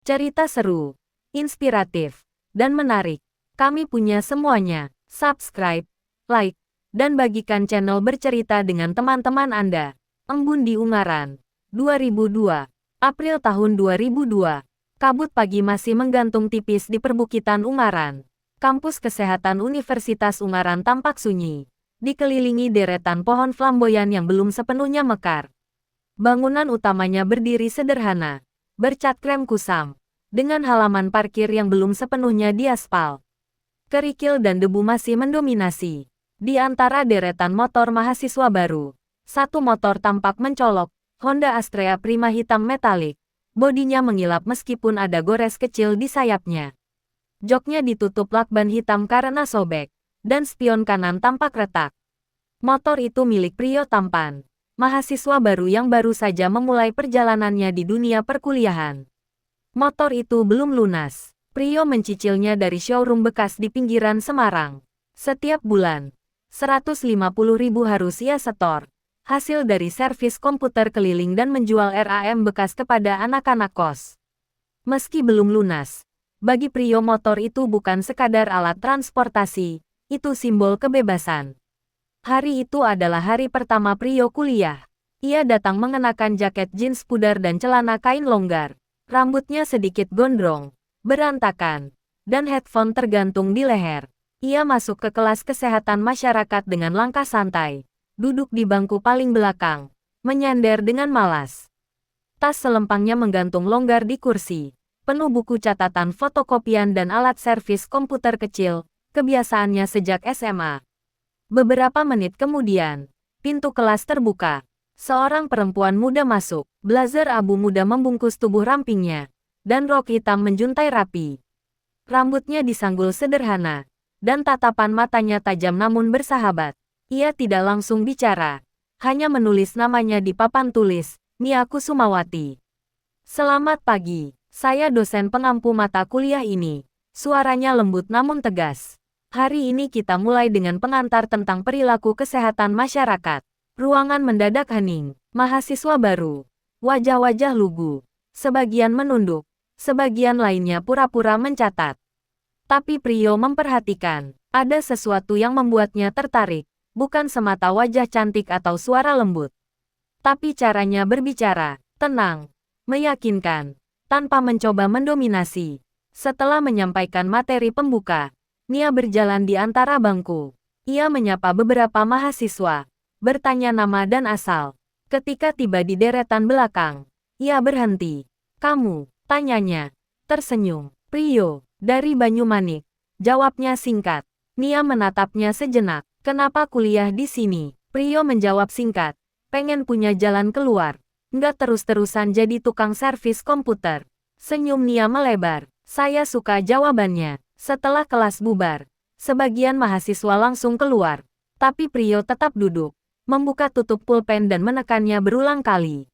Cerita seru, inspiratif, dan menarik. Kami punya semuanya. Subscribe, like, dan bagikan channel bercerita dengan teman-teman Anda. Embun di Ungaran, 2002. April tahun 2002. Kabut pagi masih menggantung tipis di perbukitan Ungaran. Kampus Kesehatan Universitas Ungaran tampak sunyi, dikelilingi deretan pohon flamboyan yang belum sepenuhnya mekar. Bangunan utamanya berdiri sederhana, bercat krem kusam, dengan halaman parkir yang belum sepenuhnya diaspal. Kerikil dan debu masih mendominasi. Di antara deretan motor mahasiswa baru, satu motor tampak mencolok, Honda Astrea Prima hitam metalik. Bodinya mengilap meskipun ada gores kecil di sayapnya. Joknya ditutup lakban hitam karena sobek, dan spion kanan tampak retak. Motor itu milik pria tampan, mahasiswa baru yang baru saja memulai perjalanannya di dunia perkuliahan. Motor itu belum lunas. Prio mencicilnya dari showroom bekas di pinggiran Semarang. Setiap bulan, 150.000 harus ia setor. Hasil dari servis komputer keliling dan menjual RAM bekas kepada anak-anak kos. Meski belum lunas, bagi Prio motor itu bukan sekadar alat transportasi, itu simbol kebebasan. Hari itu adalah hari pertama Prio kuliah. Ia datang mengenakan jaket jeans pudar dan celana kain longgar. Rambutnya sedikit gondrong, berantakan, dan headphone tergantung di leher. Ia masuk ke kelas kesehatan masyarakat dengan langkah santai, duduk di bangku paling belakang, menyender dengan malas. Tas selempangnya menggantung longgar di kursi, penuh buku catatan fotokopian dan alat servis komputer kecil, kebiasaannya sejak SMA. Beberapa menit kemudian, pintu kelas terbuka. Seorang perempuan muda masuk, blazer abu muda membungkus tubuh rampingnya, dan rok hitam menjuntai rapi. Rambutnya disanggul sederhana, dan tatapan matanya tajam namun bersahabat. Ia tidak langsung bicara, hanya menulis namanya di papan tulis, Mia Kusumawati. Selamat pagi, saya dosen pengampu mata kuliah ini. Suaranya lembut namun tegas. Hari ini kita mulai dengan pengantar tentang perilaku kesehatan masyarakat. Ruangan mendadak hening, mahasiswa baru, wajah-wajah lugu, sebagian menunduk, sebagian lainnya pura-pura mencatat. Tapi Prio memperhatikan, ada sesuatu yang membuatnya tertarik, bukan semata wajah cantik atau suara lembut. Tapi caranya berbicara, tenang, meyakinkan, tanpa mencoba mendominasi. Setelah menyampaikan materi pembuka, Nia berjalan di antara bangku. Ia menyapa beberapa mahasiswa, bertanya nama dan asal. Ketika tiba di deretan belakang, ia berhenti. Kamu, tanyanya, tersenyum. Prio, dari Banyumanik. Jawabnya singkat. Nia menatapnya sejenak. Kenapa kuliah di sini? Prio menjawab singkat. Pengen punya jalan keluar. Nggak terus-terusan jadi tukang servis komputer. Senyum Nia melebar. Saya suka jawabannya. Setelah kelas bubar, sebagian mahasiswa langsung keluar. Tapi Prio tetap duduk, membuka tutup pulpen dan menekannya berulang kali.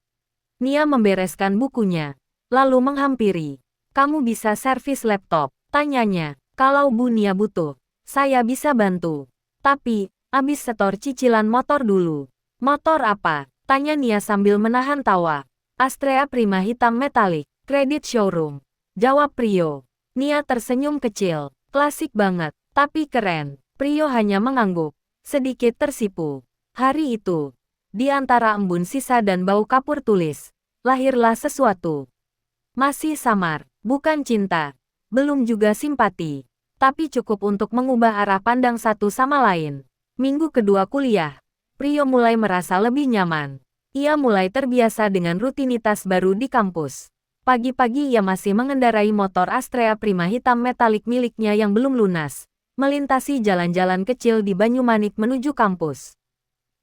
Nia membereskan bukunya, lalu menghampiri. Kamu bisa servis laptop? Tanyanya. Kalau Bu Nia butuh, saya bisa bantu. Tapi, abis setor cicilan motor dulu. Motor apa? Tanya Nia sambil menahan tawa. Astrea Prima hitam metalik, kredit showroom. Jawab Prio. Nia tersenyum kecil. Klasik banget, tapi keren. Prio hanya mengangguk, sedikit tersipu. Hari itu, di antara embun sisa dan bau kapur tulis, lahirlah sesuatu. Masih samar, bukan cinta, belum juga simpati, tapi cukup untuk mengubah arah pandang satu sama lain. Minggu kedua kuliah, Prio mulai merasa lebih nyaman. Ia mulai terbiasa dengan rutinitas baru di kampus. Pagi-pagi ia masih mengendarai motor Astrea Prima hitam metalik miliknya yang belum lunas, melintasi jalan-jalan kecil di Banyumanik menuju kampus.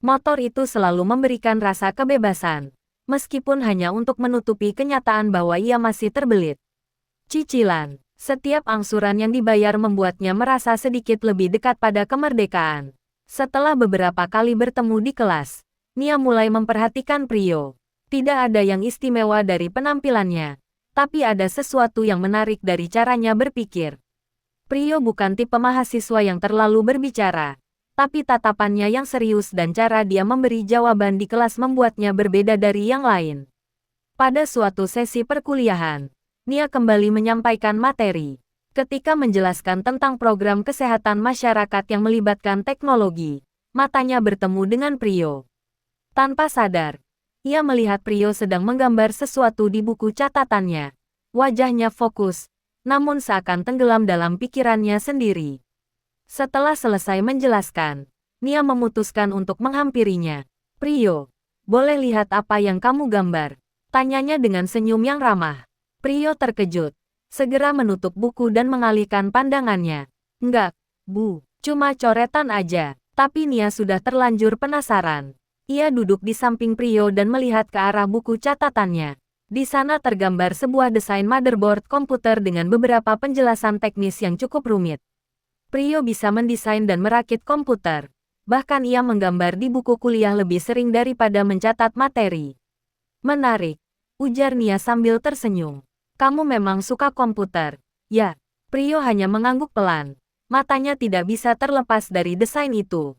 Motor itu selalu memberikan rasa kebebasan, meskipun hanya untuk menutupi kenyataan bahwa ia masih terbelit. Cicilan, setiap angsuran yang dibayar membuatnya merasa sedikit lebih dekat pada kemerdekaan. Setelah beberapa kali bertemu di kelas, Nia mulai memperhatikan Prio. Tidak ada yang istimewa dari penampilannya, tapi ada sesuatu yang menarik dari caranya berpikir. Prio bukan tipe mahasiswa yang terlalu berbicara, tapi tatapannya yang serius dan cara dia memberi jawaban di kelas membuatnya berbeda dari yang lain. Pada suatu sesi perkuliahan, Nia kembali menyampaikan materi. Ketika menjelaskan tentang program kesehatan masyarakat yang melibatkan teknologi, matanya bertemu dengan Prio. Tanpa sadar, ia melihat Prio sedang menggambar sesuatu di buku catatannya. Wajahnya fokus, namun seakan tenggelam dalam pikirannya sendiri. Setelah selesai menjelaskan, Nia memutuskan untuk menghampirinya. Prio, boleh lihat apa yang kamu gambar? Tanyanya dengan senyum yang ramah. Prio terkejut, segera menutup buku dan mengalihkan pandangannya. Enggak, Bu, cuma coretan aja. Tapi Nia sudah terlanjur penasaran. Ia duduk di samping Prio dan melihat ke arah buku catatannya. Di sana tergambar sebuah desain motherboard komputer dengan beberapa penjelasan teknis yang cukup rumit. Prio bisa mendesain dan merakit komputer. Bahkan ia menggambar di buku kuliah lebih sering daripada mencatat materi. Menarik, ujar Nia sambil tersenyum. Kamu memang suka komputer. Ya, Prio hanya mengangguk pelan. Matanya tidak bisa terlepas dari desain itu.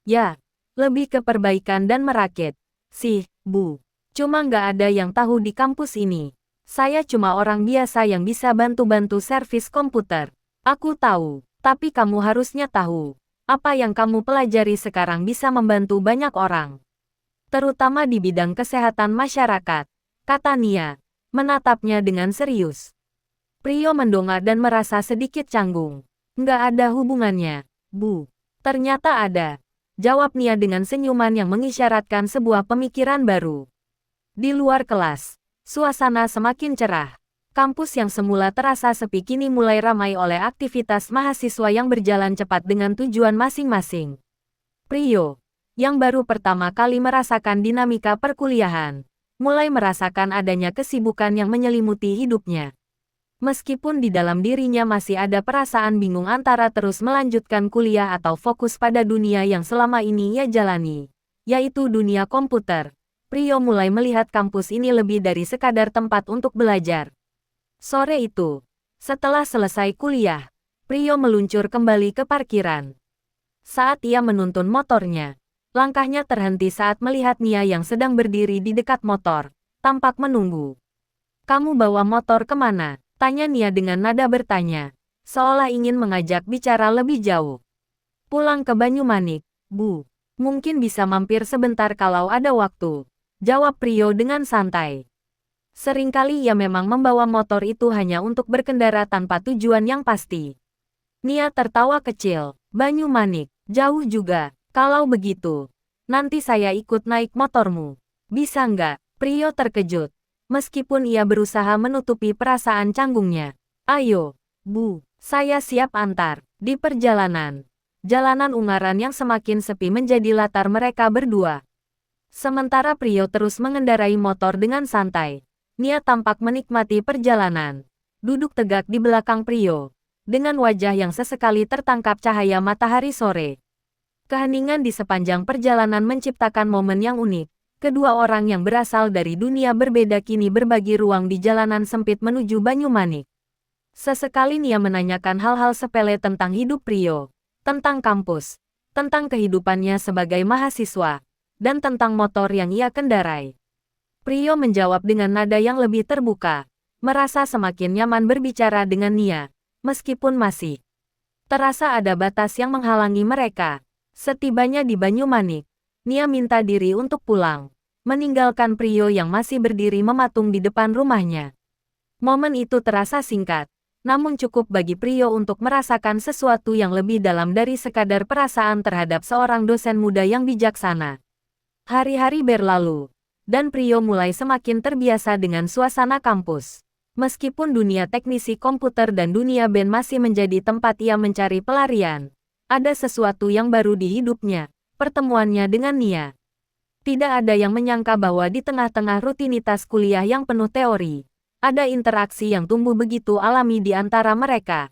Ya, lebih ke perbaikan dan merakit. Sih, Bu. Cuma nggak ada yang tahu di kampus ini. Saya cuma orang biasa yang bisa bantu-bantu servis komputer. Aku tahu, tapi kamu harusnya tahu. Apa yang kamu pelajari sekarang bisa membantu banyak orang. Terutama di bidang kesehatan masyarakat, kata Nia, menatapnya dengan serius. Prio mendongak dan merasa sedikit canggung. Nggak ada hubungannya, Bu. Ternyata ada. Jawab Nia dengan senyuman yang mengisyaratkan sebuah pemikiran baru. Di luar kelas, suasana semakin cerah. Kampus yang semula terasa sepi kini mulai ramai oleh aktivitas mahasiswa yang berjalan cepat dengan tujuan masing-masing. Prio, yang baru pertama kali merasakan dinamika perkuliahan, mulai merasakan adanya kesibukan yang menyelimuti hidupnya. Meskipun di dalam dirinya masih ada perasaan bingung antara terus melanjutkan kuliah atau fokus pada dunia yang selama ini ia jalani, yaitu dunia komputer, Prio mulai melihat kampus ini lebih dari sekadar tempat untuk belajar. Sore itu, setelah selesai kuliah, Prio meluncur kembali ke parkiran. Saat ia menuntun motornya, langkahnya terhenti saat melihat Nia yang sedang berdiri di dekat motor, tampak menunggu. Kamu bawa motor kemana? Tanya Nia dengan nada bertanya, seolah ingin mengajak bicara lebih jauh. Pulang ke Banyumanik, Bu. Mungkin bisa mampir sebentar kalau ada waktu, jawab Prio dengan santai. Seringkali ia memang membawa motor itu hanya untuk berkendara tanpa tujuan yang pasti. Nia tertawa kecil, Banyumanik, jauh juga. Kalau begitu, nanti saya ikut naik motormu. Bisa nggak? Prio terkejut. Meskipun ia berusaha menutupi perasaan canggungnya. Ayo, Bu, saya siap antar. Di perjalanan, jalanan Ungaran yang semakin sepi menjadi latar mereka berdua. Sementara Prio terus mengendarai motor dengan santai, Nia tampak menikmati perjalanan. Duduk tegak di belakang Prio, dengan wajah yang sesekali tertangkap cahaya matahari sore. Keheningan di sepanjang perjalanan menciptakan momen yang unik. Kedua orang yang berasal dari dunia berbeda kini berbagi ruang di jalanan sempit menuju Banyumanik. Sesekali Nia menanyakan hal-hal sepele tentang hidup Prio, tentang kampus, tentang kehidupannya sebagai mahasiswa, dan tentang motor yang ia kendarai. Prio menjawab dengan nada yang lebih terbuka, merasa semakin nyaman berbicara dengan Nia, meskipun masih terasa ada batas yang menghalangi mereka. Setibanya di Banyumanik, Nia minta diri untuk pulang, meninggalkan Prio yang masih berdiri mematung di depan rumahnya. Momen itu terasa singkat, namun cukup bagi Prio untuk merasakan sesuatu yang lebih dalam dari sekadar perasaan terhadap seorang dosen muda yang bijaksana. Hari-hari berlalu, dan Prio mulai semakin terbiasa dengan suasana kampus. Meskipun dunia teknisi komputer dan dunia band masih menjadi tempat ia mencari pelarian, ada sesuatu yang baru di hidupnya, pertemuannya dengan Nia. Tidak ada yang menyangka bahwa di tengah-tengah rutinitas kuliah yang penuh teori, ada interaksi yang tumbuh begitu alami di antara mereka.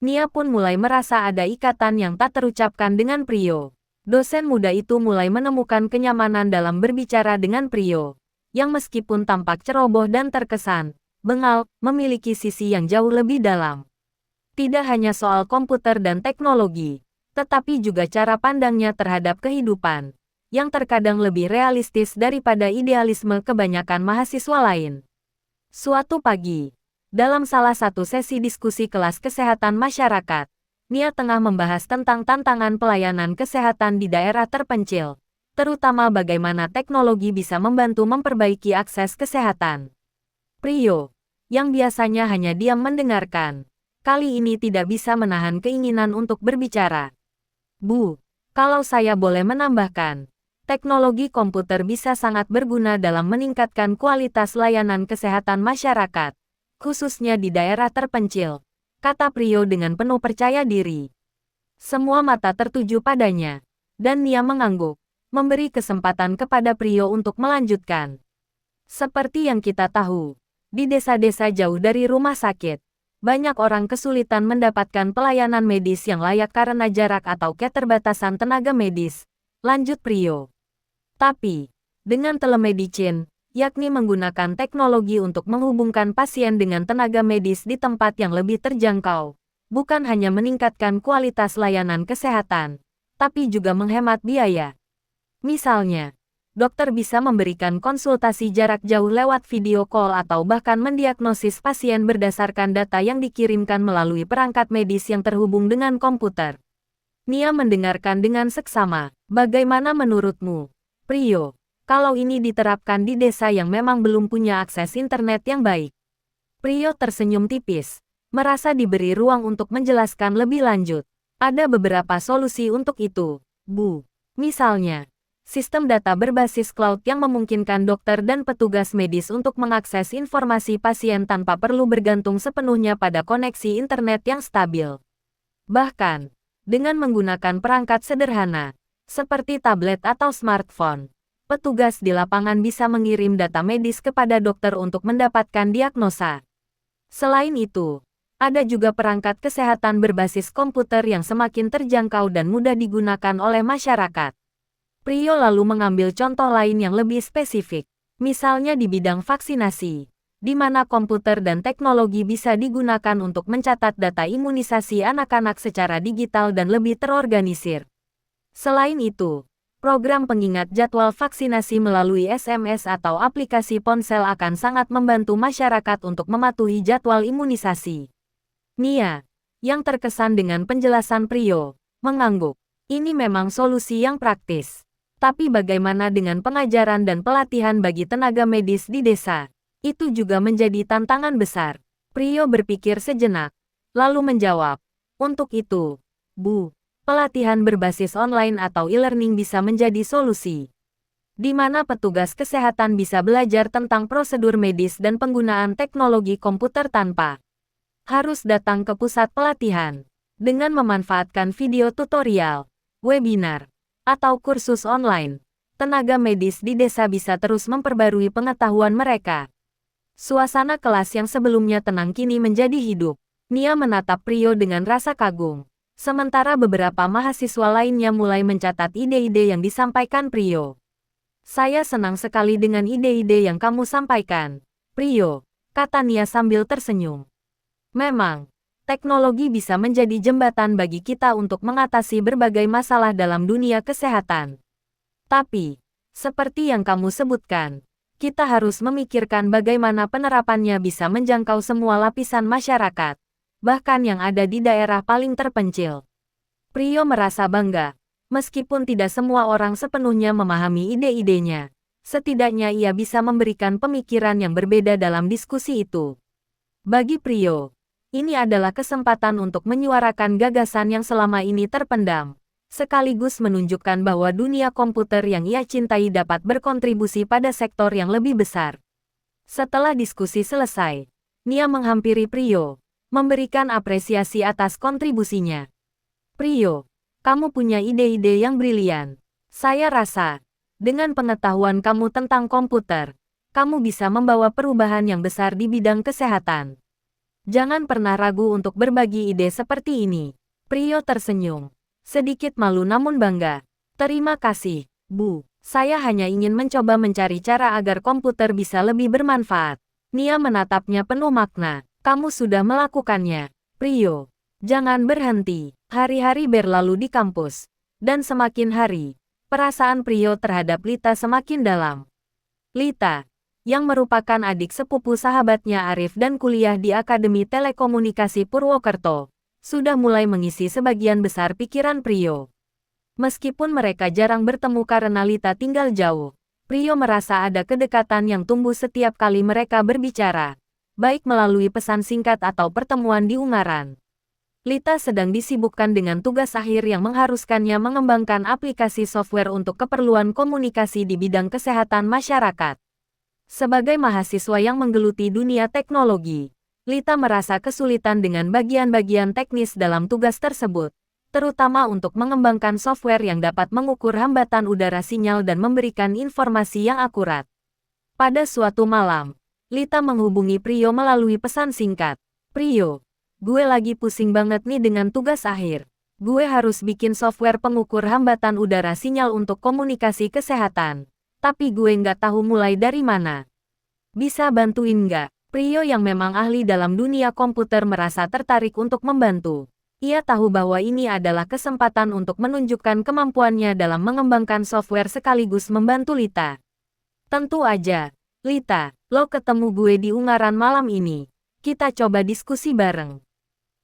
Nia pun mulai merasa ada ikatan yang tak terucapkan dengan Prio. Dosen muda itu mulai menemukan kenyamanan dalam berbicara dengan Prio, yang meskipun tampak ceroboh dan terkesan bengal, memiliki sisi yang jauh lebih dalam. Tidak hanya soal komputer dan teknologi, tetapi juga cara pandangnya terhadap kehidupan, yang terkadang lebih realistis daripada idealisme kebanyakan mahasiswa lain. Suatu pagi, Dalam salah satu sesi diskusi kelas kesehatan masyarakat, Nia tengah membahas tentang tantangan pelayanan kesehatan di daerah terpencil, terutama bagaimana teknologi bisa membantu memperbaiki akses kesehatan. Prio, yang biasanya hanya diam mendengarkan, kali ini tidak bisa menahan keinginan untuk berbicara. Bu, kalau saya boleh menambahkan, teknologi komputer bisa sangat berguna dalam meningkatkan kualitas layanan kesehatan masyarakat, khususnya di daerah terpencil, kata Prio dengan penuh percaya diri. Semua mata tertuju padanya, dan Nia mengangguk, memberi kesempatan kepada Prio untuk melanjutkan. Seperti yang kita tahu, di desa-desa jauh dari rumah sakit, banyak orang kesulitan mendapatkan pelayanan medis yang layak karena jarak atau keterbatasan tenaga medis, lanjut Prio. Tapi, dengan telemedicine, yakni menggunakan teknologi untuk menghubungkan pasien dengan tenaga medis di tempat yang lebih terjangkau, bukan hanya meningkatkan kualitas layanan kesehatan, tapi juga menghemat biaya. Misalnya, dokter bisa memberikan konsultasi jarak jauh lewat video call atau bahkan mendiagnosis pasien berdasarkan data yang dikirimkan melalui perangkat medis yang terhubung dengan komputer. Nia mendengarkan dengan seksama. Bagaimana menurutmu, Prio, kalau ini diterapkan di desa yang memang belum punya akses internet yang baik? Prio tersenyum tipis, merasa diberi ruang untuk menjelaskan lebih lanjut. Ada beberapa solusi untuk itu, Bu. Misalnya, sistem data berbasis cloud yang memungkinkan dokter dan petugas medis untuk mengakses informasi pasien tanpa perlu bergantung sepenuhnya pada koneksi internet yang stabil. Bahkan, dengan menggunakan perangkat sederhana, seperti tablet atau smartphone, petugas di lapangan bisa mengirim data medis kepada dokter untuk mendapatkan diagnosa. Selain itu, ada juga perangkat kesehatan berbasis komputer yang semakin terjangkau dan mudah digunakan oleh masyarakat. Prio lalu mengambil contoh lain yang lebih spesifik, misalnya di bidang vaksinasi, di mana komputer dan teknologi bisa digunakan untuk mencatat data imunisasi anak-anak secara digital dan lebih terorganisir. Selain itu, program pengingat jadwal vaksinasi melalui SMS atau aplikasi ponsel akan sangat membantu masyarakat untuk mematuhi jadwal imunisasi. Nia, yang terkesan dengan penjelasan Prio, mengangguk. Ini memang solusi yang praktis. Tapi bagaimana dengan pengajaran dan pelatihan bagi tenaga medis di desa? Itu juga menjadi tantangan besar. Prio berpikir sejenak, lalu menjawab, untuk itu, Bu, pelatihan berbasis online atau e-learning bisa menjadi solusi, di mana petugas kesehatan bisa belajar tentang prosedur medis dan penggunaan teknologi komputer tanpa harus datang ke pusat pelatihan. Dengan memanfaatkan video tutorial, webinar, atau kursus online, tenaga medis di desa bisa terus memperbarui pengetahuan mereka. Suasana kelas yang sebelumnya tenang kini menjadi hidup. Nia menatap Prio dengan rasa kagum. Sementara beberapa mahasiswa lainnya mulai mencatat ide-ide yang disampaikan Prio. Saya senang sekali dengan ide-ide yang kamu sampaikan, Prio, kata Nia sambil tersenyum. Memang, teknologi bisa menjadi jembatan bagi kita untuk mengatasi berbagai masalah dalam dunia kesehatan. Tapi, seperti yang kamu sebutkan, kita harus memikirkan bagaimana penerapannya bisa menjangkau semua lapisan masyarakat, bahkan yang ada di daerah paling terpencil. Prio merasa bangga, meskipun tidak semua orang sepenuhnya memahami ide-idenya. Setidaknya ia bisa memberikan pemikiran yang berbeda dalam diskusi itu. Bagi Prio, ini adalah kesempatan untuk menyuarakan gagasan yang selama ini terpendam, sekaligus menunjukkan bahwa dunia komputer yang ia cintai dapat berkontribusi pada sektor yang lebih besar. Setelah diskusi selesai, Nia menghampiri Prio, memberikan apresiasi atas kontribusinya. Prio, kamu punya ide-ide yang brilian. Saya rasa, dengan pengetahuan kamu tentang komputer, kamu bisa membawa perubahan yang besar di bidang kesehatan. Jangan pernah ragu untuk berbagi ide seperti ini. Prio tersenyum, sedikit malu namun bangga. Terima kasih, Bu. Saya hanya ingin mencoba mencari cara agar komputer bisa lebih bermanfaat. Nia menatapnya penuh makna. Kamu sudah melakukannya, Prio. Jangan berhenti. Hari-hari berlalu di kampus. Dan semakin hari, perasaan Prio terhadap Lita semakin dalam. Lita, yang merupakan adik sepupu sahabatnya Arif dan kuliah di Akademi Telekomunikasi Purwokerto, sudah mulai mengisi sebagian besar pikiran Priyo. Meskipun mereka jarang bertemu karena Lita tinggal jauh, Priyo merasa ada kedekatan yang tumbuh setiap kali mereka berbicara, baik melalui pesan singkat atau pertemuan di Ungaran. Lita sedang disibukkan dengan tugas akhir yang mengharuskannya mengembangkan aplikasi software untuk keperluan komunikasi di bidang kesehatan masyarakat. Sebagai mahasiswa yang menggeluti dunia teknologi, Lita merasa kesulitan dengan bagian-bagian teknis dalam tugas tersebut, terutama untuk mengembangkan software yang dapat mengukur hambatan udara sinyal dan memberikan informasi yang akurat. Pada suatu malam, Lita menghubungi Priyo melalui pesan singkat. "Priyo, gue lagi pusing banget nih dengan tugas akhir. Gue harus bikin software pengukur hambatan udara sinyal untuk komunikasi kesehatan. Tapi gue nggak tahu mulai dari mana. Bisa bantuin nggak?" Priyo yang memang ahli dalam dunia komputer merasa tertarik untuk membantu. Ia tahu bahwa ini adalah kesempatan untuk menunjukkan kemampuannya dalam mengembangkan software sekaligus membantu Lita. "Tentu aja, Lita, lo ketemu gue di Ungaran malam ini. Kita coba diskusi bareng."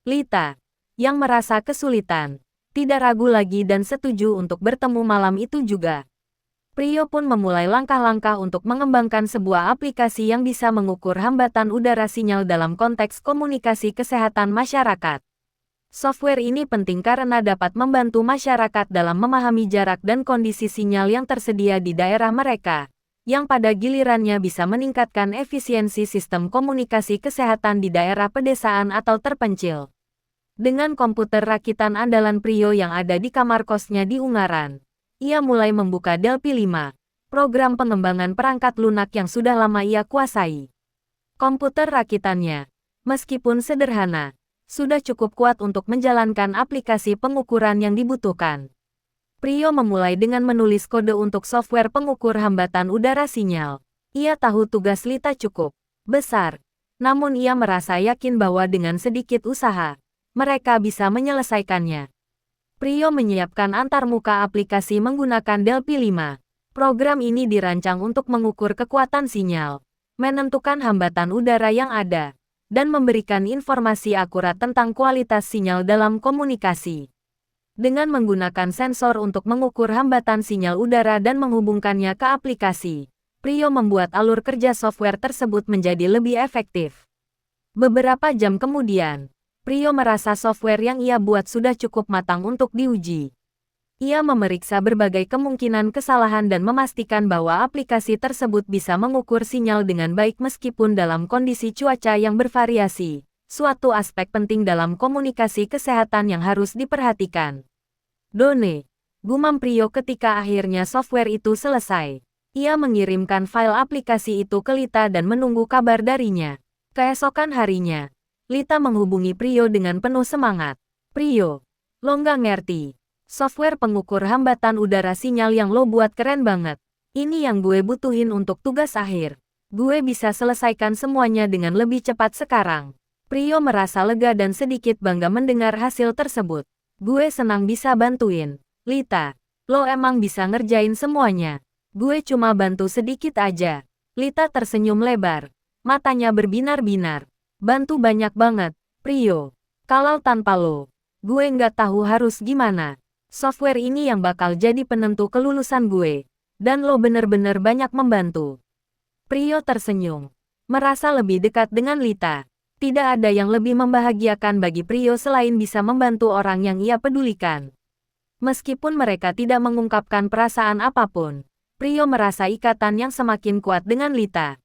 Lita, yang merasa kesulitan, tidak ragu lagi dan setuju untuk bertemu malam itu juga. Priyo pun memulai langkah-langkah untuk mengembangkan sebuah aplikasi yang bisa mengukur hambatan udara sinyal dalam konteks komunikasi kesehatan masyarakat. Software ini penting karena dapat membantu masyarakat dalam memahami jarak dan kondisi sinyal yang tersedia di daerah mereka, yang pada gilirannya bisa meningkatkan efisiensi sistem komunikasi kesehatan di daerah pedesaan atau terpencil. Dengan komputer rakitan andalan Priyo yang ada di kamar kosnya di Ungaran, ia mulai membuka Delphi 5, program pengembangan perangkat lunak yang sudah lama ia kuasai. Komputer rakitannya, meskipun sederhana, sudah cukup kuat untuk menjalankan aplikasi pengukuran yang dibutuhkan. Priyo memulai dengan menulis kode untuk software pengukur hambatan udara sinyal. Ia tahu tugas Lita cukup besar, namun ia merasa yakin bahwa dengan sedikit usaha, mereka bisa menyelesaikannya. Priyo menyiapkan antarmuka aplikasi menggunakan Delphi 5. Program ini dirancang untuk mengukur kekuatan sinyal, menentukan hambatan udara yang ada, dan memberikan informasi akurat tentang kualitas sinyal dalam komunikasi. Dengan menggunakan sensor untuk mengukur hambatan sinyal udara dan menghubungkannya ke aplikasi, Priyo membuat alur kerja software tersebut menjadi lebih efektif. Beberapa jam kemudian, Priyo merasa software yang ia buat sudah cukup matang untuk diuji. Ia memeriksa berbagai kemungkinan kesalahan dan memastikan bahwa aplikasi tersebut bisa mengukur sinyal dengan baik meskipun dalam kondisi cuaca yang bervariasi, suatu aspek penting dalam komunikasi kesehatan yang harus diperhatikan. "Done," gumam Priyo ketika akhirnya software itu selesai. Ia mengirimkan file aplikasi itu ke Lita dan menunggu kabar darinya. Keesokan harinya, Lita menghubungi Priyo dengan penuh semangat. "Priyo, lo nggak ngerti. Software pengukur hambatan udara sinyal yang lo buat keren banget. Ini yang gue butuhin untuk tugas akhir. Gue bisa selesaikan semuanya dengan lebih cepat sekarang." Priyo merasa lega dan sedikit bangga mendengar hasil tersebut. "Gue senang bisa bantuin. Lita, lo emang bisa ngerjain semuanya. Gue cuma bantu sedikit aja." Lita tersenyum lebar. Matanya berbinar-binar. "Bantu banyak banget, Priyo. Kalau tanpa lo, gue nggak tahu harus gimana. Software ini yang bakal jadi penentu kelulusan gue. Dan lo bener-bener banyak membantu." Priyo tersenyum, merasa lebih dekat dengan Lita. Tidak ada yang lebih membahagiakan bagi Priyo selain bisa membantu orang yang ia pedulikan. Meskipun mereka tidak mengungkapkan perasaan apapun, Priyo merasa ikatan yang semakin kuat dengan Lita.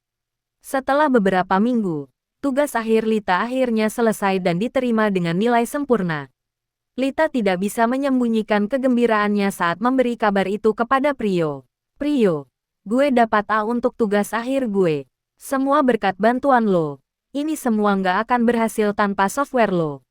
Setelah beberapa minggu, tugas akhir Lita akhirnya selesai dan diterima dengan nilai sempurna. Lita tidak bisa menyembunyikan kegembiraannya saat memberi kabar itu kepada Priyo. "Priyo, gue dapat A untuk tugas akhir gue. Semua berkat bantuan lo. Ini semua nggak akan berhasil tanpa software lo."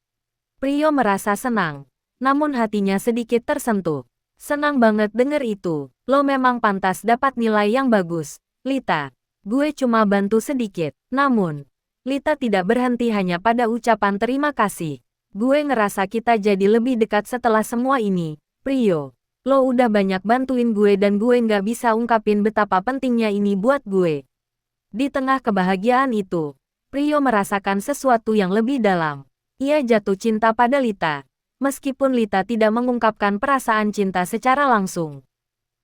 Priyo merasa senang, namun hatinya sedikit tersentuh. "Senang banget denger itu. Lo memang pantas dapat nilai yang bagus, Lita. Gue cuma bantu sedikit." Namun, Lita tidak berhenti hanya pada ucapan terima kasih. "Gue ngerasa kita jadi lebih dekat setelah semua ini, Priyo. Lo udah banyak bantuin gue dan gue nggak bisa ungkapin betapa pentingnya ini buat gue." Di tengah kebahagiaan itu, Prio merasakan sesuatu yang lebih dalam. Ia jatuh cinta pada Lita. Meskipun Lita tidak mengungkapkan perasaan cinta secara langsung.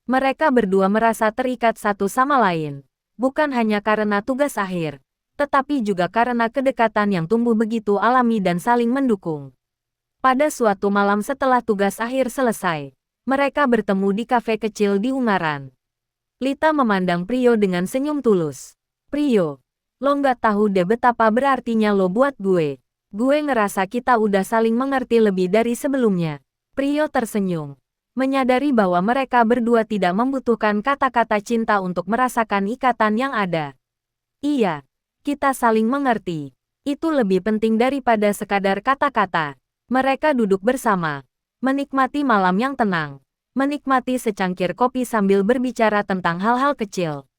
Mereka berdua merasa terikat satu sama lain. Bukan hanya karena tugas akhir, tetapi juga karena kedekatan yang tumbuh begitu alami dan saling mendukung. Pada suatu malam setelah tugas akhir selesai, mereka bertemu di kafe kecil di Ungaran. Lita memandang Prio dengan senyum tulus. Prio, lo nggak tahu deh betapa berartinya lo buat gue. Gue ngerasa kita udah saling mengerti lebih dari sebelumnya. Prio tersenyum, menyadari bahwa mereka berdua tidak membutuhkan kata-kata cinta untuk merasakan ikatan yang ada. Iya, kita saling mengerti. Itu lebih penting daripada sekadar kata-kata. Mereka duduk bersama, menikmati malam yang tenang, menikmati secangkir kopi sambil berbicara tentang hal-hal kecil.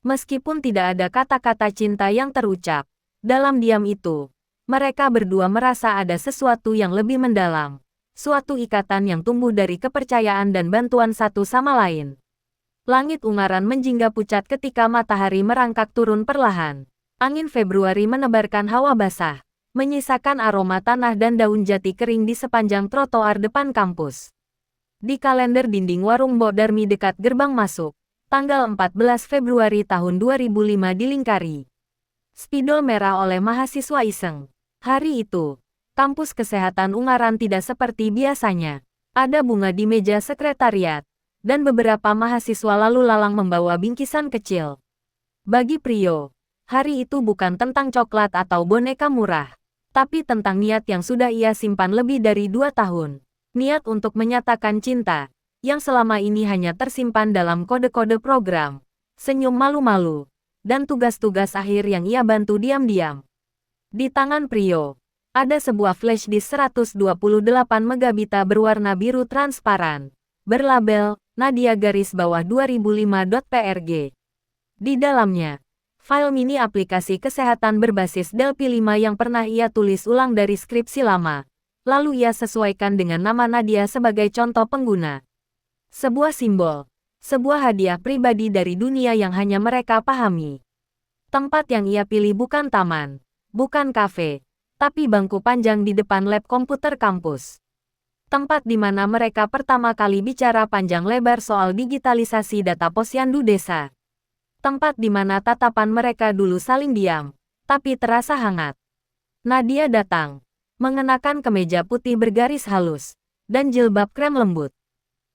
Meskipun tidak ada kata-kata cinta yang terucap, dalam diam itu, mereka berdua merasa ada sesuatu yang lebih mendalam, suatu ikatan yang tumbuh dari kepercayaan dan bantuan satu sama lain. Langit Ungaran menjingga pucat ketika matahari merangkak turun perlahan. Angin Februari menebarkan hawa basah, menyisakan aroma tanah dan daun jati kering di sepanjang trotoar depan kampus. Di kalender dinding warung Mbok Darmi dekat gerbang masuk, tanggal 14 Februari tahun 2005 dilingkari spidol merah oleh mahasiswa iseng. Hari itu, kampus kesehatan Ungaran tidak seperti biasanya. Ada bunga di meja sekretariat, dan beberapa mahasiswa lalu lalang membawa bingkisan kecil. Bagi Prio, hari itu bukan tentang coklat atau boneka murah, tapi tentang niat yang sudah ia simpan lebih dari 2 tahun. Niat untuk menyatakan cinta, yang selama ini hanya tersimpan dalam kode-kode program, senyum malu-malu, dan tugas-tugas akhir yang ia bantu diam-diam. Di tangan Prio, ada sebuah flash disk 128 megabit berwarna biru transparan, berlabel Nadia _2005.prg. Di dalamnya, file mini aplikasi kesehatan berbasis Delphi 5 yang pernah ia tulis ulang dari skripsi lama, lalu ia sesuaikan dengan nama Nadia sebagai contoh pengguna. Sebuah simbol, sebuah hadiah pribadi dari dunia yang hanya mereka pahami. Tempat yang ia pilih bukan taman, bukan kafe, tapi bangku panjang di depan lab komputer kampus. Tempat di mana mereka pertama kali bicara panjang lebar soal digitalisasi data posyandu desa. Tempat di mana tatapan mereka dulu saling diam, tapi terasa hangat. Nadia datang, mengenakan kemeja putih bergaris halus, dan jilbab krem lembut.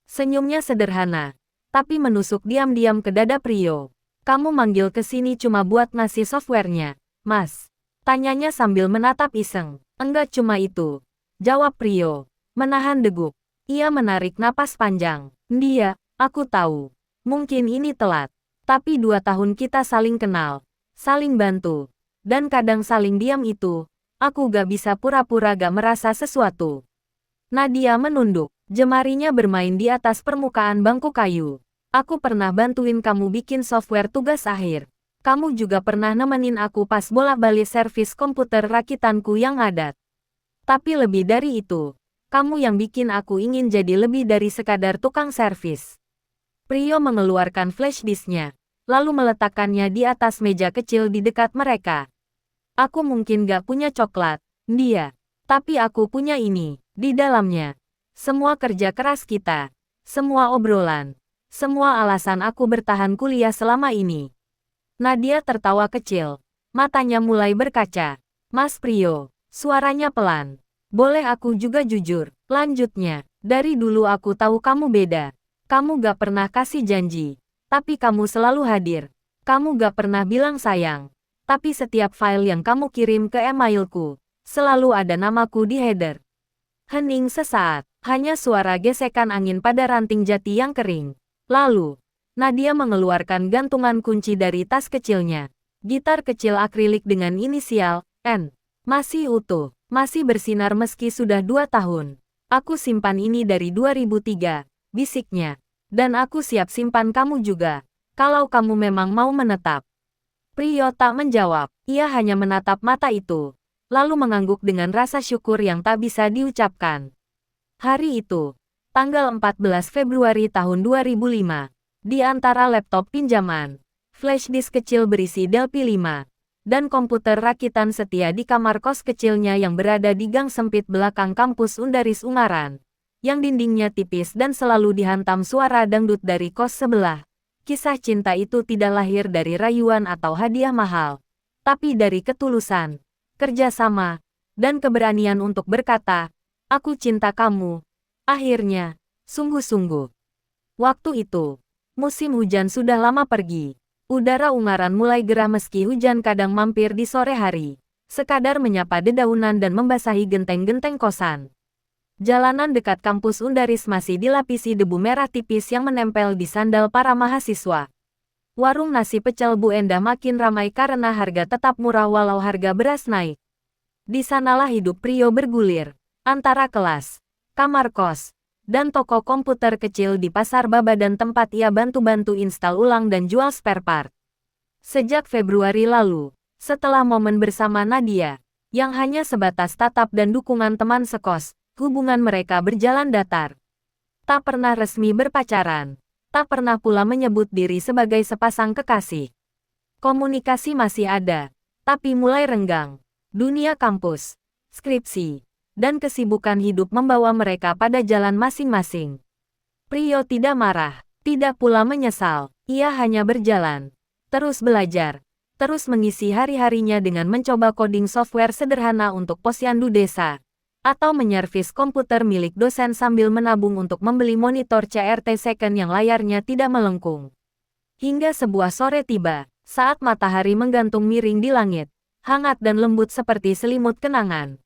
Senyumnya sederhana, tapi menusuk diam-diam ke dada Prio. Kamu manggil ke sini cuma buat ngasih softwarenya, Mas? Tanyanya sambil menatap iseng. Enggak cuma itu, jawab Prio, menahan degup. Ia menarik napas panjang. Dia, aku tahu, mungkin ini telat, tapi 2 tahun kita saling kenal, saling bantu, dan kadang saling diam itu, aku gak bisa pura-pura gak merasa sesuatu. Nadia menunduk. Jemarinya bermain di atas permukaan bangku kayu. Aku pernah bantuin kamu bikin software tugas akhir. Kamu juga pernah nemenin aku pas bolak-balik servis komputer rakitanku yang ngadat. Tapi lebih dari itu, kamu yang bikin aku ingin jadi lebih dari sekadar tukang servis. Prio mengeluarkan flash disknya, lalu meletakkannya di atas meja kecil di dekat mereka. Aku mungkin gak punya coklat, dia, tapi aku punya ini, di dalamnya. Semua kerja keras kita, semua obrolan, semua alasan aku bertahan kuliah selama ini. Nadia tertawa kecil, matanya mulai berkaca. Mas Prio, suaranya pelan. Boleh aku juga jujur, lanjutnya. Dari dulu aku tahu kamu beda. Kamu gak pernah kasih janji, tapi kamu selalu hadir. Kamu gak pernah bilang sayang, tapi setiap file yang kamu kirim ke emailku, selalu ada namaku di header. Hening sesaat, hanya suara gesekan angin pada ranting jati yang kering. Lalu, Nadia mengeluarkan gantungan kunci dari tas kecilnya. Gitar kecil akrilik dengan inisial N. Masih utuh, masih bersinar meski sudah 2 tahun. Aku simpan ini dari 2003, bisiknya. Dan aku siap simpan kamu juga, kalau kamu memang mau menetap. Prio tak menjawab, ia hanya menatap mata itu, lalu mengangguk dengan rasa syukur yang tak bisa diucapkan. Hari itu, tanggal 14 Februari tahun 2005, di antara laptop pinjaman, flash disk kecil berisi Delphi 5, dan komputer rakitan setia di kamar kos kecilnya yang berada di gang sempit belakang kampus Undaris Ungaran, yang dindingnya tipis dan selalu dihantam suara dangdut dari kos sebelah. Kisah cinta itu tidak lahir dari rayuan atau hadiah mahal, tapi dari ketulusan, kerjasama, dan keberanian untuk berkata, "Aku cinta kamu." Akhirnya, sungguh-sungguh. Waktu itu, musim hujan sudah lama pergi. Udara Ungaran mulai gerah meski hujan kadang mampir di sore hari, sekadar menyapa dedaunan dan membasahi genteng-genteng kosan. Jalanan dekat kampus Undaris masih dilapisi debu merah tipis yang menempel di sandal para mahasiswa. Warung nasi pecel Bu Endah makin ramai karena harga tetap murah walau harga beras naik. Di sanalah hidup Prio bergulir, antara kelas, kamar kos, dan toko komputer kecil di Pasar Baba dan tempat ia bantu-bantu instal ulang dan jual spare part. Sejak Februari lalu, setelah momen bersama Nadia, yang hanya sebatas tatap dan dukungan teman sekos, hubungan mereka berjalan datar. Tak pernah resmi berpacaran, tak pernah pula menyebut diri sebagai sepasang kekasih. Komunikasi masih ada, tapi mulai renggang. Dunia kampus, skripsi, dan kesibukan hidup membawa mereka pada jalan masing-masing. Prio tidak marah, tidak pula menyesal, ia hanya berjalan, terus belajar, terus mengisi hari-harinya dengan mencoba coding software sederhana untuk posyandu desa, atau menyervis komputer milik dosen sambil menabung untuk membeli monitor CRT second yang layarnya tidak melengkung. Hingga sebuah sore tiba, saat matahari menggantung miring di langit, hangat dan lembut seperti selimut kenangan.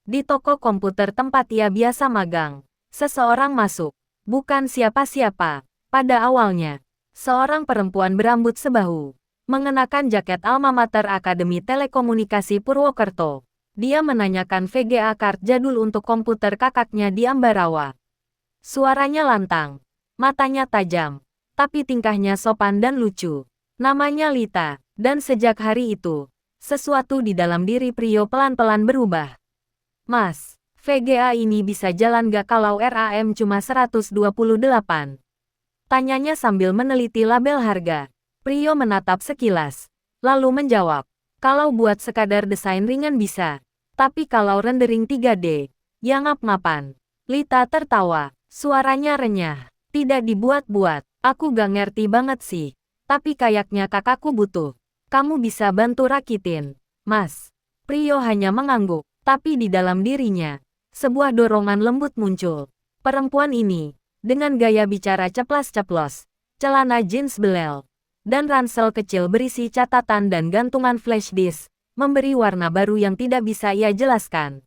Di toko komputer tempat ia biasa magang, seseorang masuk. Bukan siapa-siapa. Pada awalnya, seorang perempuan berambut sebahu, mengenakan jaket alma mater Akademi Telekomunikasi Purwokerto. Dia menanyakan VGA card jadul untuk komputer kakaknya di Ambarawa. Suaranya lantang, matanya tajam, tapi tingkahnya sopan dan lucu. Namanya Lita, dan sejak hari itu, sesuatu di dalam diri Prio pelan-pelan berubah. "Mas, VGA ini bisa jalan gak kalau RAM cuma 128? Tanyanya sambil meneliti label harga. Prio menatap sekilas, lalu menjawab, "Kalau buat sekadar desain ringan bisa. Tapi kalau rendering 3D, ya ngap-ngapan." Lita tertawa, suaranya renyah. "Tidak dibuat-buat, aku gak ngerti banget sih. Tapi kayaknya kakakku butuh. Kamu bisa bantu rakitin, Mas." Prio hanya mengangguk. Tapi di dalam dirinya, sebuah dorongan lembut muncul. Perempuan ini, dengan gaya bicara ceplas-ceplos, celana jeans belel, dan ransel kecil berisi catatan dan gantungan flash disk, memberi warna baru yang tidak bisa ia jelaskan.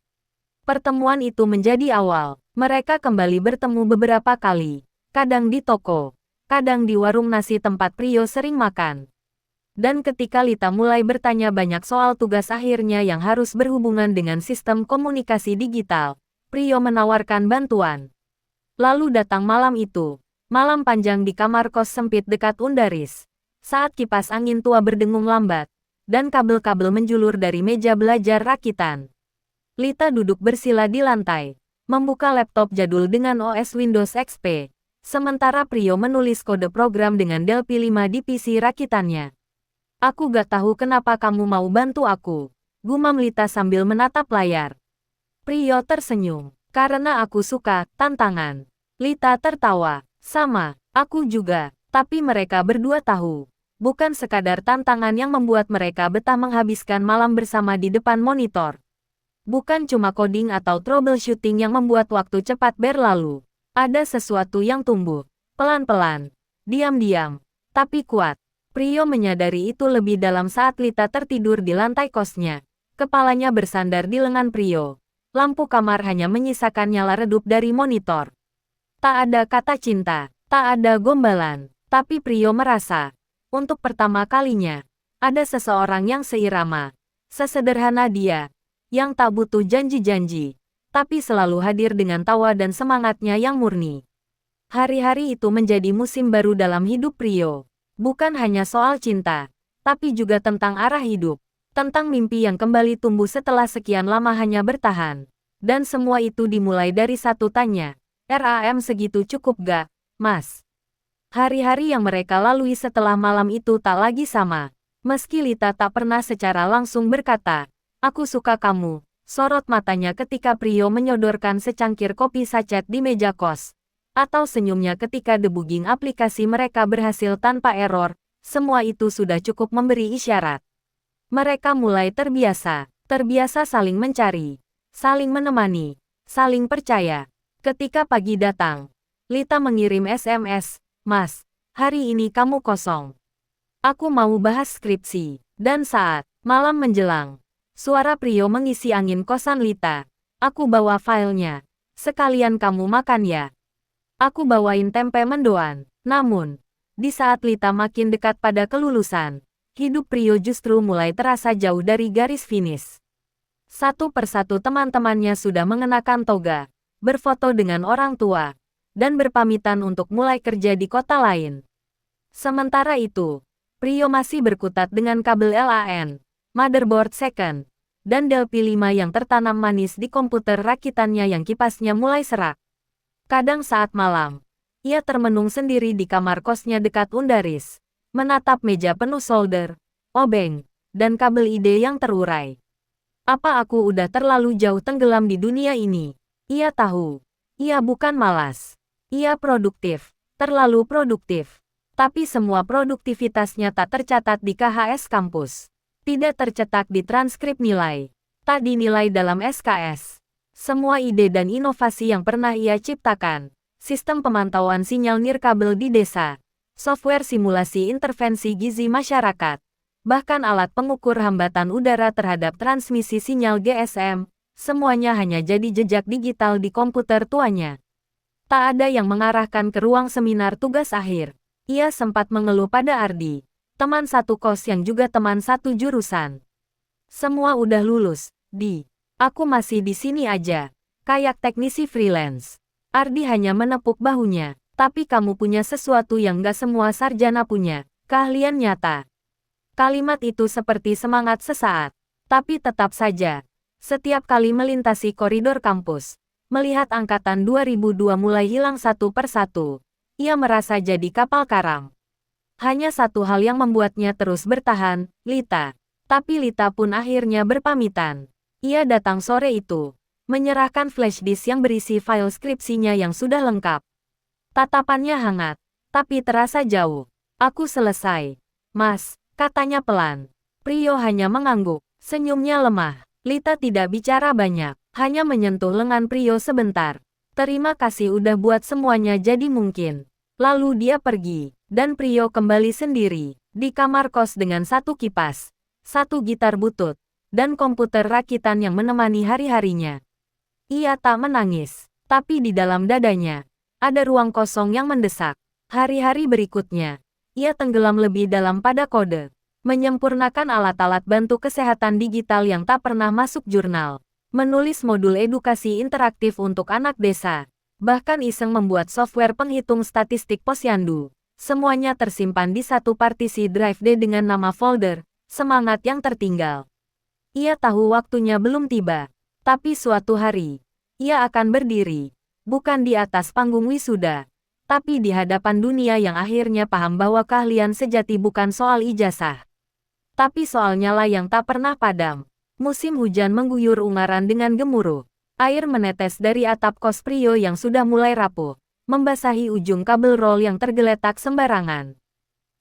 Pertemuan itu menjadi awal. Mereka kembali bertemu beberapa kali, kadang di toko, kadang di warung nasi tempat Prio sering makan. Dan ketika Lita mulai bertanya banyak soal tugas akhirnya yang harus berhubungan dengan sistem komunikasi digital, Prio menawarkan bantuan. Lalu datang malam itu, malam panjang di kamar kos sempit dekat Undaris. Saat kipas angin tua berdengung lambat, dan kabel-kabel menjulur dari meja belajar rakitan. Lita duduk bersila di lantai, membuka laptop jadul dengan OS Windows XP, sementara Prio menulis kode program dengan Delphi 5 di PC rakitannya. "Aku gak tahu kenapa kamu mau bantu aku," gumam Lita sambil menatap layar. Prio tersenyum. "Karena aku suka tantangan." Lita tertawa. "Sama, aku juga. Tapi mereka berdua tahu. Bukan sekadar tantangan yang membuat mereka betah menghabiskan malam bersama di depan monitor. Bukan cuma coding atau troubleshooting yang membuat waktu cepat berlalu. Ada sesuatu yang tumbuh, pelan-pelan, diam-diam, tapi kuat." Prio menyadari itu lebih dalam saat Lita tertidur di lantai kosnya. Kepalanya bersandar di lengan Prio. Lampu kamar hanya menyisakan nyala redup dari monitor. Tak ada kata cinta, tak ada gombalan. Tapi Prio merasa, untuk pertama kalinya, ada seseorang yang seirama, sesederhana dia, yang tak butuh janji-janji, tapi selalu hadir dengan tawa dan semangatnya yang murni. Hari-hari itu menjadi musim baru dalam hidup Prio. Bukan hanya soal cinta, tapi juga tentang arah hidup, tentang mimpi yang kembali tumbuh setelah sekian lama hanya bertahan. Dan semua itu dimulai dari satu tanya, "RAM segitu cukup gak, Mas?" Hari-hari yang mereka lalui setelah malam itu tak lagi sama. Meski Lita tak pernah secara langsung berkata, "Aku suka kamu," sorot matanya ketika Prio menyodorkan secangkir kopi sachet di meja kos. Atau senyumnya ketika debugging aplikasi mereka berhasil tanpa error, semua itu sudah cukup memberi isyarat. Mereka mulai terbiasa saling mencari, saling menemani, saling percaya. Ketika pagi datang, Lita mengirim SMS, "Mas, hari ini kamu kosong. Aku mau bahas skripsi." Dan saat malam menjelang, suara Prio mengisi angin kosan Lita. "Aku bawa filenya. Sekalian kamu makan ya. Aku bawain tempe mendoan." Namun, di saat Lita makin dekat pada kelulusan, hidup Prio justru mulai terasa jauh dari garis finish. Satu persatu teman-temannya sudah mengenakan toga, berfoto dengan orang tua, dan berpamitan untuk mulai kerja di kota lain. Sementara itu, Prio masih berkutat dengan kabel LAN, motherboard second, dan Dell P5 yang tertanam manis di komputer rakitannya yang kipasnya mulai serak. Kadang saat malam, ia termenung sendiri di kamar kosnya dekat Undaris, menatap meja penuh solder, obeng, dan kabel ide yang terurai. Apa aku udah terlalu jauh tenggelam di dunia ini? Ia tahu. Ia bukan malas. Ia produktif. Terlalu produktif. Tapi semua produktivitasnya tak tercatat di KHS kampus. Tidak tercetak di transkrip nilai. Tak dinilai dalam SKS. Semua ide dan inovasi yang pernah ia ciptakan. Sistem pemantauan sinyal nirkabel di desa. Software simulasi intervensi gizi masyarakat. Bahkan alat pengukur hambatan udara terhadap transmisi sinyal GSM, semuanya hanya jadi jejak digital di komputer tuanya. Tak ada yang mengarahkan ke ruang seminar tugas akhir. Ia sempat mengeluh pada Ardi, teman satu kos yang juga teman satu jurusan. "Semua udah lulus, Di. Aku masih di sini aja, kayak teknisi freelance." Ardi hanya menepuk bahunya. "Tapi kamu punya sesuatu yang gak semua sarjana punya, keahlian nyata." Kalimat itu seperti semangat sesaat. Tapi tetap saja, setiap kali melintasi koridor kampus, melihat angkatan 2002 mulai hilang satu persatu, ia merasa jadi kapal karam. Hanya satu hal yang membuatnya terus bertahan, Lita. Tapi Lita pun akhirnya berpamitan. Ia datang sore itu, menyerahkan flash disk yang berisi file skripsinya yang sudah lengkap. Tatapannya hangat, tapi terasa jauh. "Aku selesai, Mas," katanya pelan. Prio hanya mengangguk, senyumnya lemah. Lita tidak bicara banyak, hanya menyentuh lengan Prio sebentar. "Terima kasih udah buat semuanya jadi mungkin." Lalu dia pergi, dan Prio kembali sendiri, di kamar kos dengan satu kipas, satu gitar butut, dan komputer rakitan yang menemani hari-harinya. Ia tak menangis, tapi di dalam dadanya, ada ruang kosong yang mendesak. Hari-hari berikutnya, ia tenggelam lebih dalam pada kode, menyempurnakan alat-alat bantu kesehatan digital yang tak pernah masuk jurnal, menulis modul edukasi interaktif untuk anak desa, bahkan iseng membuat software penghitung statistik posyandu. Semuanya tersimpan di satu partisi drive D dengan nama folder, "Semangat yang tertinggal." Ia tahu waktunya belum tiba. Tapi suatu hari, ia akan berdiri, bukan di atas panggung wisuda, tapi di hadapan dunia yang akhirnya paham bahwa keahlian sejati bukan soal ijazah, tapi soal nyala yang tak pernah padam. Musim hujan mengguyur Ungaran dengan gemuruh. Air menetes dari atap kos Prio yang sudah mulai rapuh, membasahi ujung kabel roll yang tergeletak sembarangan.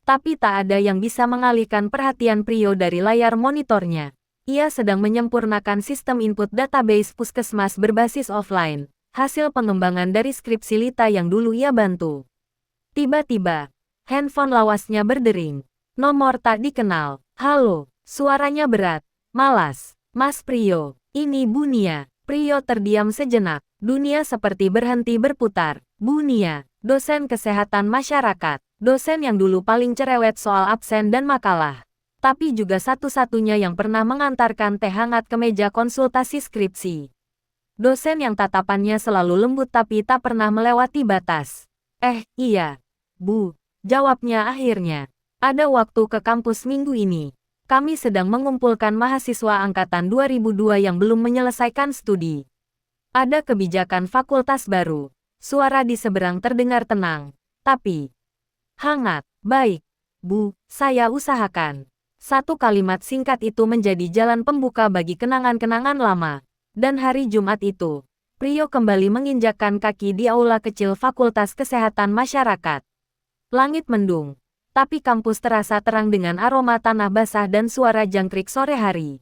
Tapi tak ada yang bisa mengalihkan perhatian Prio dari layar monitornya. Ia sedang menyempurnakan sistem input database puskesmas berbasis offline, hasil pengembangan dari skripsi Lita yang dulu ia bantu. Tiba-tiba, handphone lawasnya berdering. Nomor tak dikenal. "Halo," suaranya berat, malas. "Mas Prio, ini Bu Nia." Prio terdiam sejenak. Dunia seperti berhenti berputar. Bu Nia, dosen kesehatan masyarakat, dosen yang dulu paling cerewet soal absen dan makalah, tapi juga satu-satunya yang pernah mengantarkan teh hangat ke meja konsultasi skripsi. Dosen yang tatapannya selalu lembut tapi tak pernah melewati batas. Iya, Bu," jawabnya akhirnya. "Ada waktu ke kampus minggu ini. Kami sedang mengumpulkan mahasiswa angkatan 2002 yang belum menyelesaikan studi. Ada kebijakan fakultas baru." Suara di seberang terdengar tenang. "Tapi, Hangat. Baik, Bu, saya usahakan. Satu kalimat singkat itu menjadi jalan pembuka bagi kenangan-kenangan lama. Dan hari Jumat itu, Prio kembali menginjakkan kaki di aula kecil Fakultas Kesehatan Masyarakat. Langit mendung, tapi kampus terasa terang dengan aroma tanah basah dan suara jangkrik sore hari.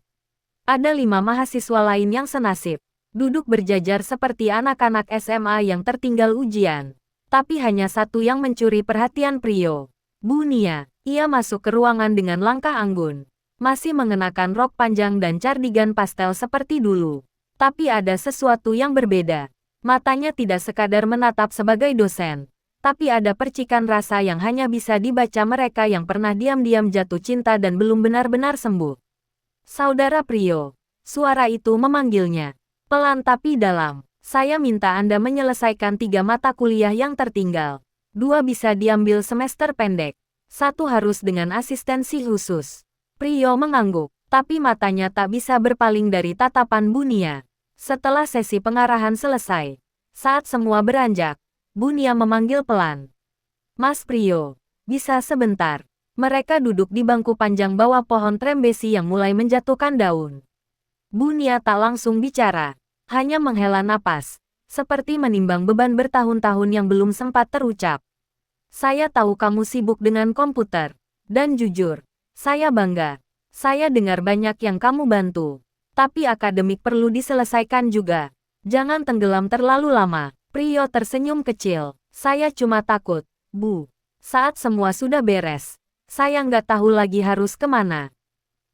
Ada 5 mahasiswa lain yang senasib, duduk berjajar seperti anak-anak SMA yang tertinggal ujian. Tapi hanya satu yang mencuri perhatian Prio. Bu Nia. Ia masuk ke ruangan dengan langkah anggun. Masih mengenakan rok panjang dan cardigan pastel seperti dulu. Tapi ada sesuatu yang berbeda. Matanya tidak sekadar menatap sebagai dosen. Tapi ada percikan rasa yang hanya bisa dibaca mereka yang pernah diam-diam jatuh cinta dan belum benar-benar sembuh. Saudara Prio. Suara itu memanggilnya. Pelan tapi dalam. Saya minta Anda menyelesaikan 3 mata kuliah yang tertinggal. 2 bisa diambil semester pendek. 1 harus dengan asistensi khusus. Prio mengangguk, tapi matanya tak bisa berpaling dari tatapan Bu Nia. Setelah sesi pengarahan selesai, saat semua beranjak, Bu Nia memanggil pelan. Mas Prio, bisa sebentar? Mereka duduk di bangku panjang bawah pohon trembesi yang mulai menjatuhkan daun. Bu Nia tak langsung bicara, hanya menghela napas, seperti menimbang beban bertahun-tahun yang belum sempat terucap. Saya tahu kamu sibuk dengan komputer, dan jujur, saya bangga. Saya dengar banyak yang kamu bantu. Tapi akademik perlu diselesaikan juga. Jangan tenggelam terlalu lama. Prio tersenyum kecil. Saya cuma takut, Bu. Saat semua sudah beres, saya nggak tahu lagi harus kemana.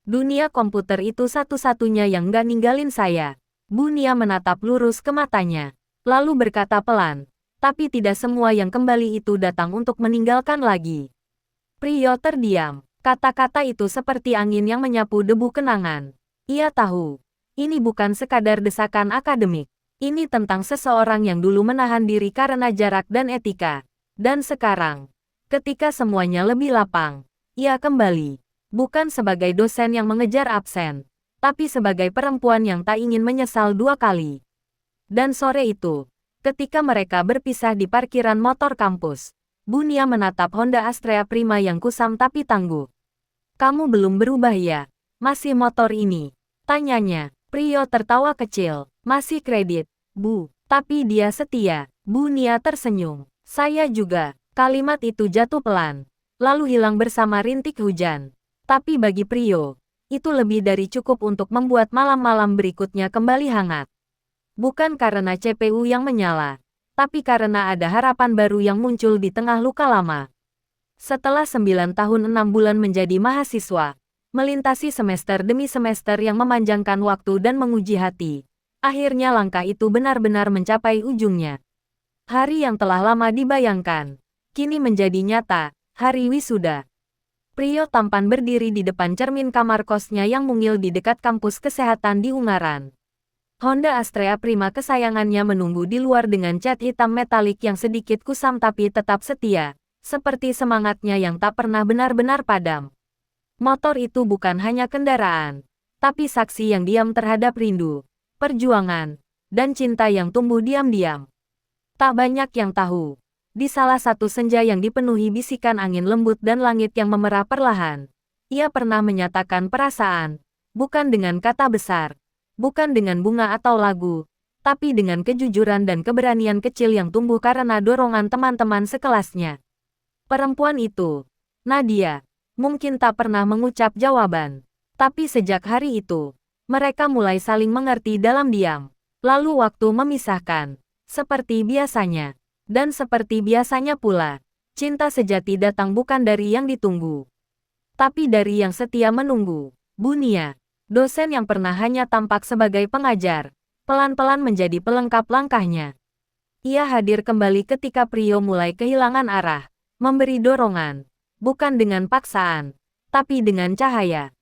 Dunia komputer itu satu-satunya yang nggak ninggalin saya. Bu Nia menatap lurus ke matanya, lalu berkata pelan. Tapi tidak semua yang kembali itu datang untuk meninggalkan lagi. Prio terdiam. Kata-kata itu seperti angin yang menyapu debu kenangan. Ia tahu, ini bukan sekadar desakan akademik. Ini tentang seseorang yang dulu menahan diri karena jarak dan etika. Dan sekarang, ketika semuanya lebih lapang, ia kembali. Bukan sebagai dosen yang mengejar absen, tapi sebagai perempuan yang tak ingin menyesal 2 kali. Dan sore itu, ketika mereka berpisah di parkiran motor kampus, Bu Nia menatap Honda Astrea Prima yang kusam tapi tangguh. Kamu belum berubah ya? Masih motor ini? Tanyanya. Prio tertawa kecil. Masih kredit, Bu. Tapi dia setia. Bu Nia tersenyum. Saya juga. Kalimat itu jatuh pelan, lalu hilang bersama rintik hujan. Tapi bagi Prio, itu lebih dari cukup untuk membuat malam-malam berikutnya kembali hangat. Bukan karena CPU yang menyala, tapi karena ada harapan baru yang muncul di tengah luka lama. Setelah 9 tahun 6 bulan menjadi mahasiswa, melintasi semester demi semester yang memanjangkan waktu dan menguji hati, akhirnya langkah itu benar-benar mencapai ujungnya. Hari yang telah lama dibayangkan, kini menjadi nyata, hari wisuda. Prio tampan berdiri di depan cermin kamar kosnya yang mungil di dekat kampus kesehatan di Ungaran. Honda Astrea Prima kesayangannya menunggu di luar dengan cat hitam metalik yang sedikit kusam tapi tetap setia, seperti semangatnya yang tak pernah benar-benar padam. Motor itu bukan hanya kendaraan, tapi saksi yang diam terhadap rindu, perjuangan, dan cinta yang tumbuh diam-diam. Tak banyak yang tahu, di salah satu senja yang dipenuhi bisikan angin lembut dan langit yang memerah perlahan, ia pernah menyatakan perasaan, bukan dengan kata besar, bukan dengan bunga atau lagu, tapi dengan kejujuran dan keberanian kecil yang tumbuh karena dorongan teman-teman sekelasnya. Perempuan itu, Nadia, mungkin tak pernah mengucap jawaban. Tapi sejak hari itu, mereka mulai saling mengerti dalam diam. Lalu waktu memisahkan, seperti biasanya. Dan seperti biasanya pula, cinta sejati datang bukan dari yang ditunggu, tapi dari yang setia menunggu. Bu Nia, dosen yang pernah hanya tampak sebagai pengajar, pelan-pelan menjadi pelengkap langkahnya. Ia hadir kembali ketika Prio mulai kehilangan arah, memberi dorongan, bukan dengan paksaan, tapi dengan cahaya.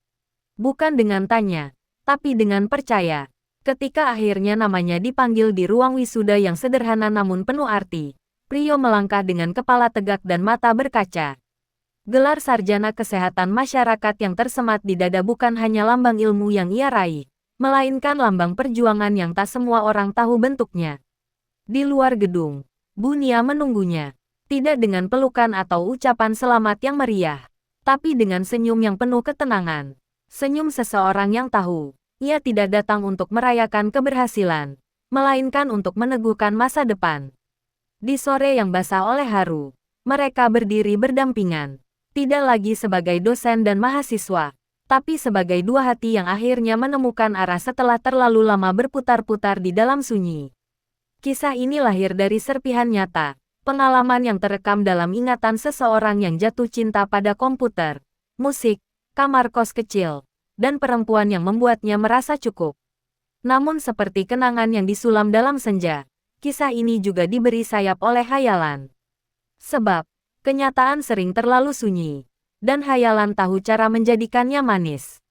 Bukan dengan tanya, tapi dengan percaya. Ketika akhirnya namanya dipanggil di ruang wisuda yang sederhana namun penuh arti, Prio melangkah dengan kepala tegak dan mata berkaca. Gelar sarjana kesehatan masyarakat yang tersemat di dada bukan hanya lambang ilmu yang ia raih, melainkan lambang perjuangan yang tak semua orang tahu bentuknya. Di luar gedung, Bu Nia menunggunya. Tidak dengan pelukan atau ucapan selamat yang meriah, tapi dengan senyum yang penuh ketenangan. Senyum seseorang yang tahu, ia tidak datang untuk merayakan keberhasilan, melainkan untuk meneguhkan masa depan. Di sore yang basah oleh haru, mereka berdiri berdampingan, tidak lagi sebagai dosen dan mahasiswa, tapi sebagai dua hati yang akhirnya menemukan arah setelah terlalu lama berputar-putar di dalam sunyi. Kisah ini lahir dari serpihan nyata, pengalaman yang terekam dalam ingatan seseorang yang jatuh cinta pada komputer, musik, kamar kos kecil, dan perempuan yang membuatnya merasa cukup. Namun seperti kenangan yang disulam dalam senja, kisah ini juga diberi sayap oleh hayalan. Sebab, kenyataan sering terlalu sunyi, dan hayalan tahu cara menjadikannya manis.